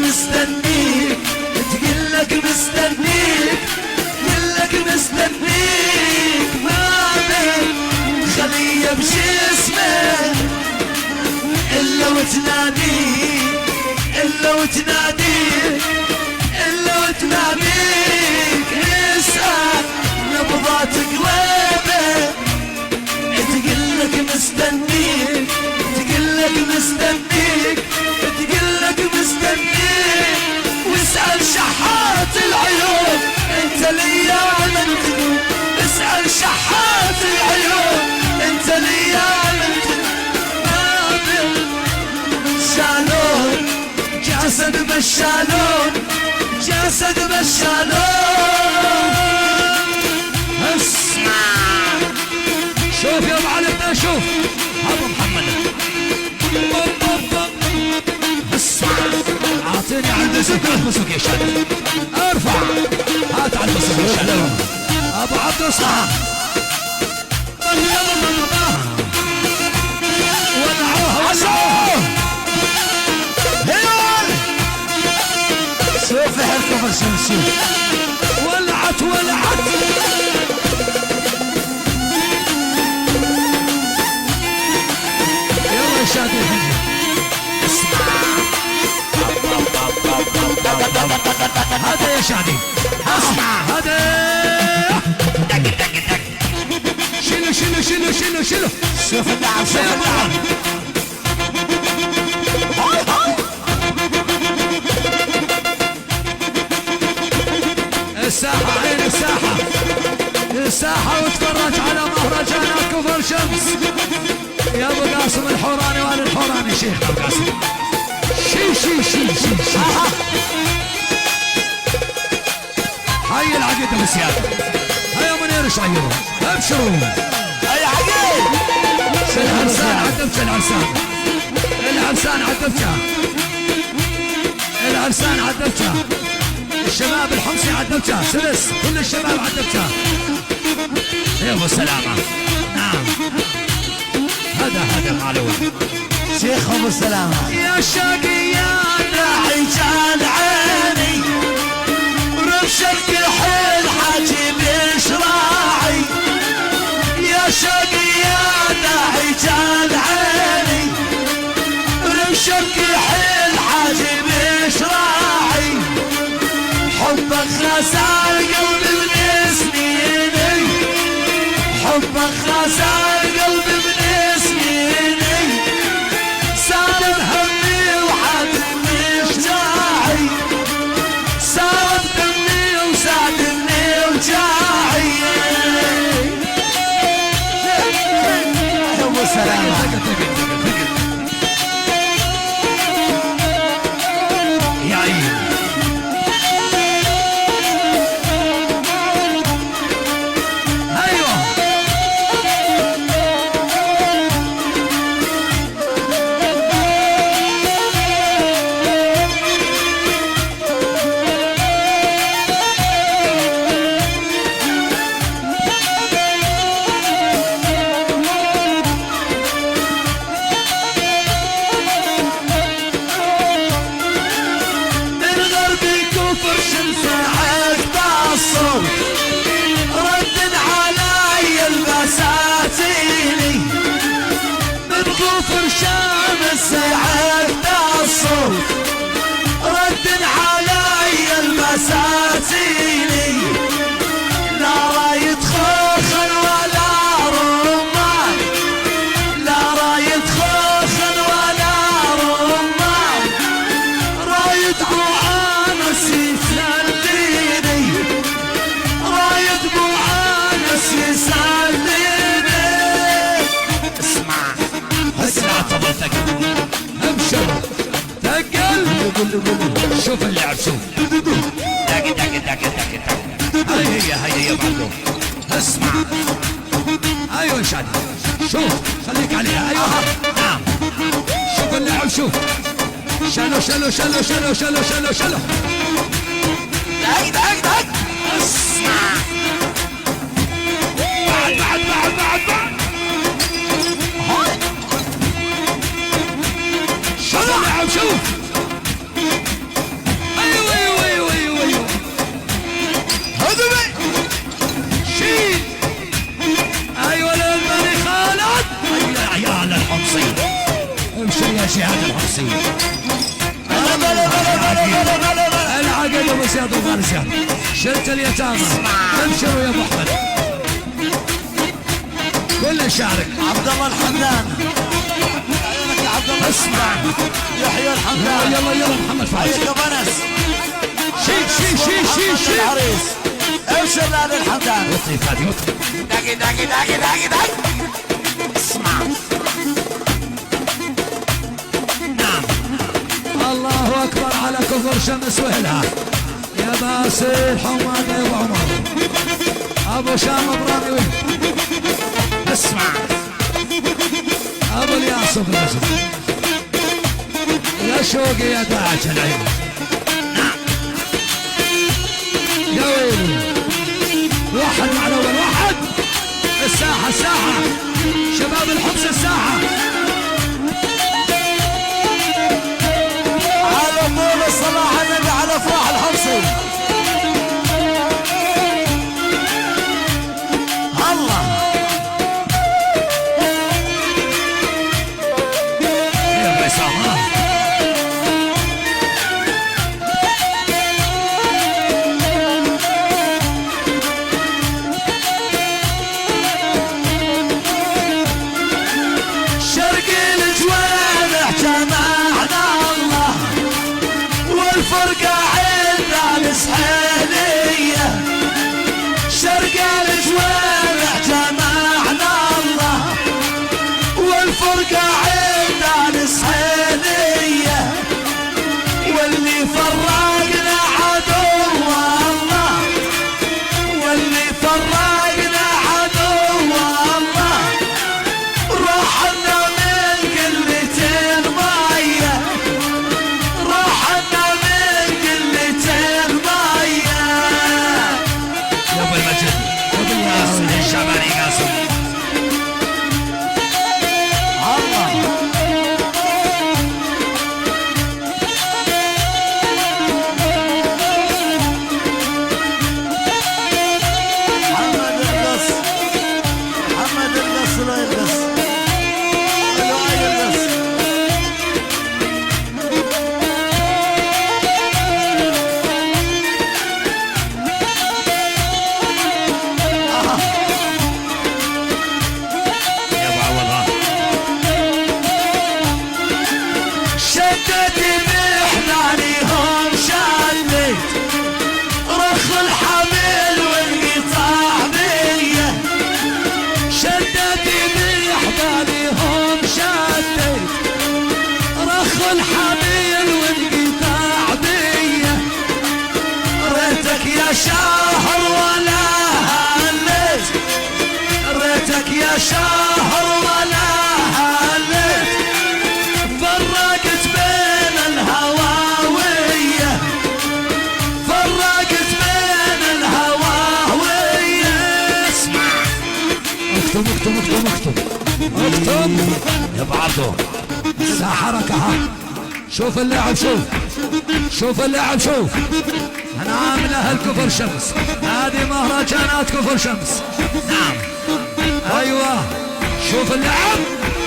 مستنيك، تقلك مستنيك، تقلك مستنيك، ما بين خليه بجسمك الا وتناديك، الا وتناديك، الا وتناديك. اسأل نبضات قلبك تقلك مستنيك، تقلك مستنيك، تقلك مستنيك. واسأل شحات العيون انت ليا من تقول، اسأل شحات العيون انت ليا من تقول. شالون جسد بالشالون، جسد بالشالون. اسمع شوف يا ابو علي، بدنا نشوف ابو محمد. اسمع اعطيني على المسك، المسك يا شادي ارفع، هات على المسك يا شادي ابو عبد الصح. ولعوها ولعوها شوف حركة الشمسية، ولعت ولعت. يلا يا شادي اسمع، هذا يا شادي اسمع، هذا شيلو شيلو شيلو شيلو شيلو. شوف اللعب، شوف اللعب. الساحة عين الساحة، الساحة واتفرج على مهرجانات كفر شمس. يا ابو قاسم الحوراني وال الحوراني، شيخ ابو قاسم شي شي شي شي شي. حي العقيد ابو سياد، هيا منير شعيروا ابشروا. هيا عقيد العرسان عدبتها، العرسان العرسان عدبتها، العرسان عدبتها، الشباب الحمصي عدبتها، سلس كل الشباب عدبتها. يا ابو سلامة نعم، هذا معلوم شيخ ابو سلامة. يا شاقي يا داعي جال عيني، رمشك الحيل حاجي بشراعي. يا شاقي يا داعي جال عيني، رمشك الحيل حاجي بشراعي. حبك غسال قلبي من سنيني، حبك غسال قلبي من سنيني. سالب همي وحاتمني وجاعي، سالب دمي وسادني وجاعي. يا ابو سلامة يا عيني. ردن علي البساتيني من كفر شمس عد الصوت، ردن علي البساتيني. لا رايد خوخن ولا رمان، لا رايد خوخن ولا رمان، رايد بو انس يسليني، رايد بو انس يسليني. اسمع اسمع طبلتك ابشر تقل. شوف اللعب شوف دق دق دق دق دق. هيا يا معلوم اسمع. ايوه شادي شوف خليك عليها. ايوه نعم شوف اللعب شوف. شلو شلو شلو شلو شلو شلو شلو. دق دق دق. اسمع بعد بعد بعد بعد بعد. شوف اللعب شوف. زياد وغالي زياد شلت اليتامى ابشروا يا ابو احمد كل يشارك. عبد الله الحمدان عيونك يا عبد الله اسمع يحيى الحمدان يلا يلا محمد فايز حيك بنس شي العريس ابشر لآل الحمدان لطيف هادي لطيف دقي اسمع نعم الله اكبر على كفر شمس وهلها يا باسل حماد يا ابو عمر ابو شام ابراهيم اسمع ابو الياصف الرجل يا شوقي يا داعش العين يا ويلي واحد مع الاول واحد الساحه شباب الحبس الساحه على طول الصلاح النبي على افراح الحمصي الله يا بسام الفرقة عندنا سحيلية شرق الجوامع جمعنا الله والفرقة عندنا سحيلية واللي فرقنا عدو الله واللي فرقنا عدو الله رحنا من قلتين مية رحنا شعباني قاسم محمد القص لا يلقص لا يلقص الحبيل والقطاع بيه ريتك يا شهر ولا هليت ريتك يا شهر ولا هليت فرقت بين الهواوية فرقت بين الهواوية اسمع اكتب يا ابو عبدو حركة ها شوف اللاعب شوف اللاعب انا عامل اهل كفر شمس هذه مهرجانات كفر شمس نعم ايوه شوف اللاعب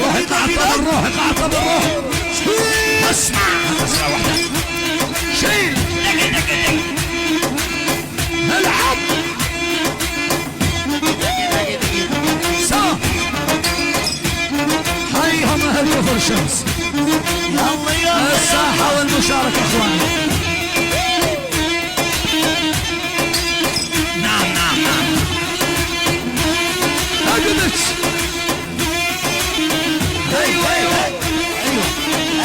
روح اقعطى بالروح اسمع واحدة شيل العب هيهم اهل كفر شمس الساحة والمشاركة اخواني نعم اقدت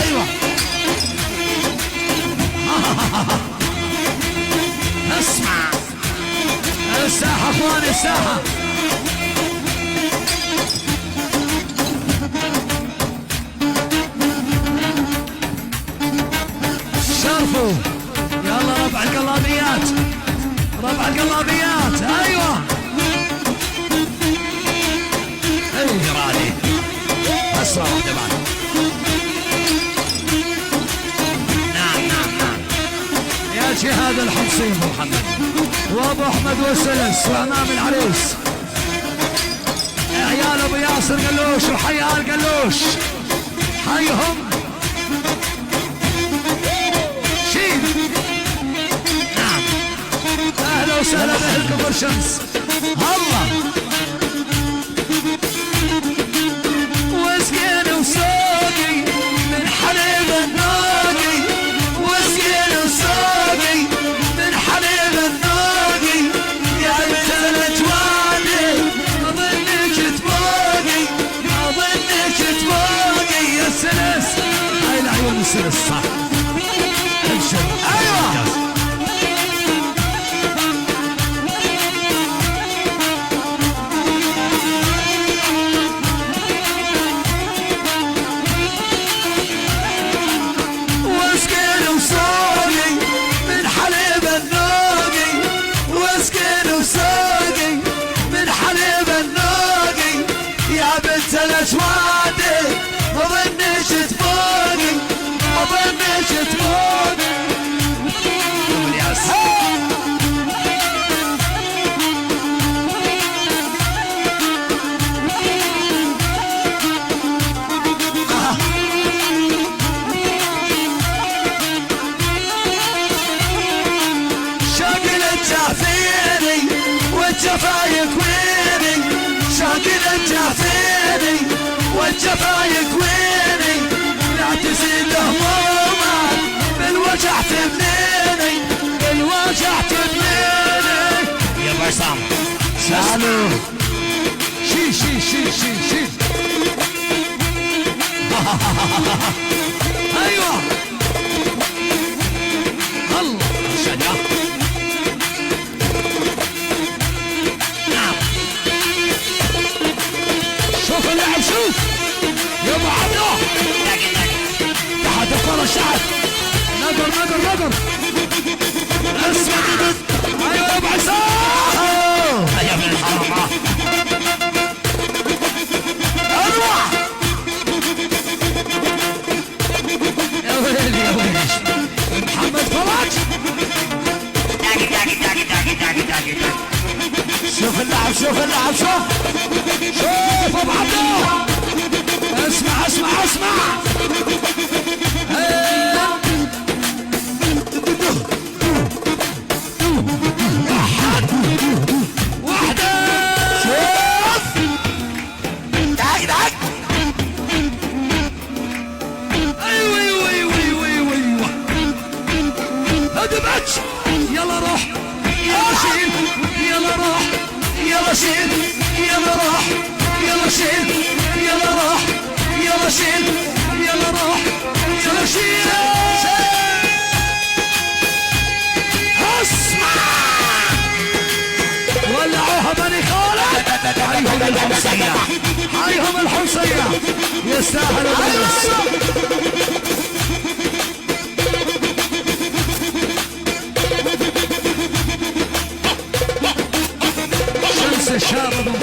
ايوه اسمع الساحة اخواني الساحة شرفوا يلا ربع القلابيات ايوه الجرادي اسرع واحدة بعد نعم يا جهاد الحمصي محمد وابو احمد والسلس وامام العريس عيال ابو ياسر قلوش وحيال قلوش حيهم نعم كفر شمس الله وسقين وساقي من حليب الناقي وسقين وساقي من حليب الناقي يا بنت الجواني اظنك تباقي اظنك تباقي يا السلس هاي العيون السلس صح ايوه الأجوادي ما ظنيش تفوقي ما ظنيش تفوقي شاقل الجافيني والجفايك ويني شاقل الجافيني والجفايك ويني لا تزيد همومك بالوجع تبنيني بالوجع تبنيني يا بسام سالو شي شي شي شي شي ايوه الله شجع شوف اللعب شوف يا ابو عبده تحت الكره الشعب نقر نقر نقر اسمع ايوه يا ابو عصام يا ابن الحرام اروح يا ويلي يا ويلي محمد فرج شوف اللعب شوف اللعب شوف شوف ابو عبده اسمع اسمع اسمع واحدة شوف تعال تعال ايوه ايوه ايوه ايوه ايوه ايوه هدمت يلا روح يلا شيل يلا روح يلا شيل يلا روح يلا شيل يلا روح يلا شيل يلا روح يلا شيل اسمع ولعوها بني خالد هايهم الحمصية هايهم الحمصية يستاهلوا بس شمس الشارب